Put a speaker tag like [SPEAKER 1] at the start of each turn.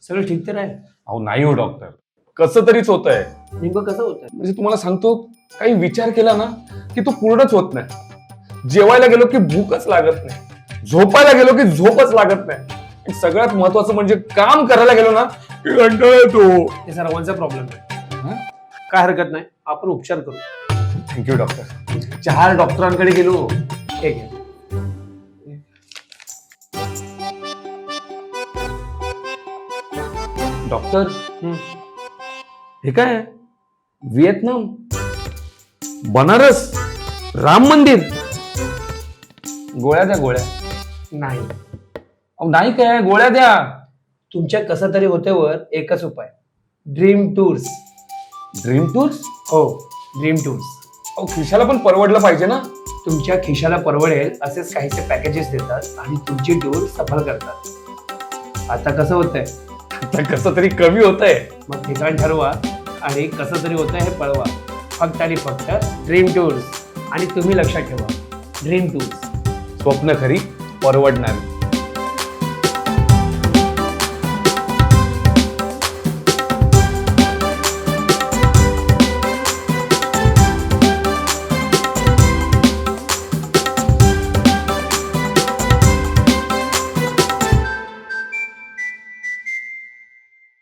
[SPEAKER 1] सगळं ठीक तर आहे?
[SPEAKER 2] अहो नाही हो डॉक्टर, कसं तरीच होत आहे.
[SPEAKER 1] नेमकं कसं होतंय?
[SPEAKER 2] म्हणजे तुम्हाला सांगतो, काही विचार केला ना की तो पूर्णच होत नाही. जेवायला गेलो की भूकच लागत नाही, झोपायला गेलो की झोपच लागत नाही, आणि सगळ्यात महत्वाचं म्हणजे काम करायला गेलो ना की कंटाळा येतो.
[SPEAKER 1] हे सर्वांचा प्रॉब्लेम आहे.
[SPEAKER 2] हं?
[SPEAKER 1] काय हरकत नाही, आपण उपचार करू.
[SPEAKER 2] Thank you doctor.
[SPEAKER 1] 4 डॉक्टरांकडे गेलो. ठीक आहे.
[SPEAKER 2] डॉक्टर,
[SPEAKER 1] हं.
[SPEAKER 2] हे काय? व्हिएतनाम, बनारस, राम मंदिर, गोळ्या द्या गोळ्या.
[SPEAKER 1] नाही,
[SPEAKER 2] अहो नाही काय, गोळ्या द्या.
[SPEAKER 1] तुमच्या कसं तरी होतेवर एकच उपाय, ड्रीम टूर्स.
[SPEAKER 2] Dream tours?
[SPEAKER 1] हो, ड्रीम टूर्स.
[SPEAKER 2] अहो खिशाला पण परवडलं पाहिजे ना.
[SPEAKER 1] तुमच्या खिशाला परवडेल असेच काहीसे पॅकेजेस देतात आणि तुमची टूर सफल करतात. आता कसं होतंय?
[SPEAKER 2] आता कसं तरी कमी होत आहे.
[SPEAKER 1] मग ठिकाण ठरवा आणि कसं तरी होतंय हे पळवा. फक्त आणि फक्त ड्रीम टूर्स. आणि तुम्ही लक्षात ठेवा, ड्रीम टूर्स.
[SPEAKER 2] स्वप्न खरी, परवडणारी.